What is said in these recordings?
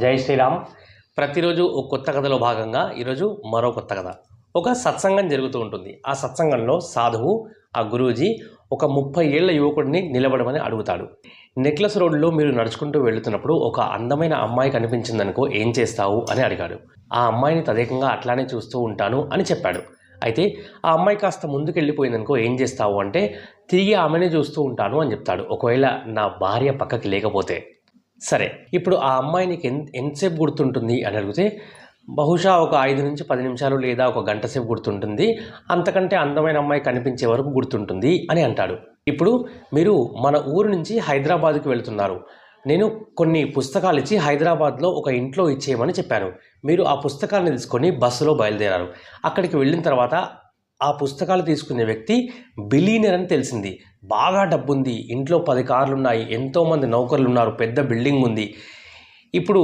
జై శ్రీరామ్. ప్రతిరోజు ఒక కొత్త కథలో భాగంగా ఈరోజు మరో కొత్త కథ. ఒక సత్సంగం జరుగుతూ ఉంటుంది. ఆ సత్సంగంలో సాధువు, ఆ గురూజీ ఒక 30 ఏళ్ల యువకుడిని నిలబడమని అడుగుతాడు. నెక్లెస్ రోడ్లో మీరు నడుచుకుంటూ వెళుతున్నప్పుడు ఒక అందమైన అమ్మాయి కనిపించిందనుకో ఏం చేస్తావు అని అడిగాడు. ఆ అమ్మాయిని తదేకంగా అట్లానే చూస్తూ ఉంటాను అని చెప్పాడు. అయితే ఆ అమ్మాయి కాస్త ముందుకెళ్ళిపోయిందనుకో ఏం చేస్తావు అంటే తిరిగి ఆమెనే చూస్తూ ఉంటాను అని చెప్తాడు. ఒకవేళ నా భార్య పక్కకి లేకపోతే. సరే, ఇప్పుడు ఆ అమ్మాయి నీకు ఎంతసేపు గుర్తుంటుంది అని అడిగితే బహుశా ఒక 5 నుంచి 10 నిమిషాలు లేదా ఒక గంట సేపు గుర్తుంటుంది, అంతకంటే అందమైన అమ్మాయి కనిపించే వరకు గుర్తుంటుంది అని అంటాడు. ఇప్పుడు మీరు మన ఊరు నుంచి హైదరాబాద్కి వెళుతున్నారు. నేను కొన్ని పుస్తకాలు ఇచ్చి హైదరాబాద్లో ఒక ఇంట్లో ఇచ్చేయమని చెప్పాను. మీరు ఆ పుస్తకాలను తీసుకొని బస్సులో బయలుదేరారు. అక్కడికి వెళ్ళిన తర్వాత ఆ పుస్తకాలు తీసుకునే వ్యక్తి బిలీనియర్ అని తెలిసింది. బాగా డబ్బుంది, ఇంట్లో 10 కార్లు ఉన్నాయి, ఎంతోమంది నౌకర్లు ఉన్నారు, పెద్ద బిల్డింగ్ ఉంది. ఇప్పుడు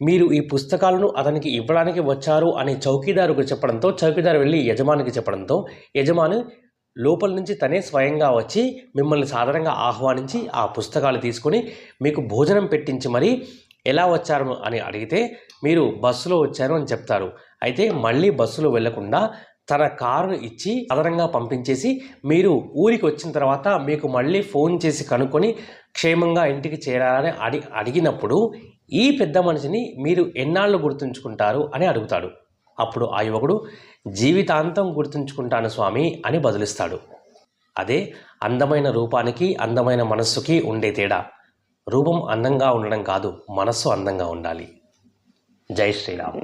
మీరు ఈ పుస్తకాలను అతనికి ఇవ్వడానికి వచ్చారు అని చౌకీదారుకు చెప్పడంతో, చౌకీదారు వెళ్ళి యజమానికి చెప్పడంతో, యజమాని లోపల నుంచి తనే స్వయంగా వచ్చి మిమ్మల్ని సాధారణంగా ఆహ్వానించి ఆ పుస్తకాలు తీసుకొని మీకు భోజనం పెట్టించి మరి ఎలా వచ్చారు అని అడిగితే మీరు బస్సులో వచ్చారు అని చెప్తారు. అయితే మళ్ళీ బస్సులో వెళ్లకుండా తన కారును ఇచ్చి అదనంగా పంపించేసి మీరు ఊరికి వచ్చిన తర్వాత మీకు మళ్ళీ ఫోన్ చేసి కనుక్కొని క్షేమంగా ఇంటికి చేరాలని అడిగినప్పుడు ఈ పెద్ద మనిషిని మీరు ఎన్నాళ్ళు గుర్తుంచుకుంటారు అని అడుగుతాడు. అప్పుడు ఆ యువకుడు జీవితాంతం గుర్తుంచుకుంటాను స్వామి అని బదులిస్తాడు. అదే అందమైన రూపానికి అందమైన మనస్సుకి ఉండే తేడా. రూపం అందంగా ఉండడం కాదు, మనస్సు అందంగా ఉండాలి. జై శ్రీరామ్.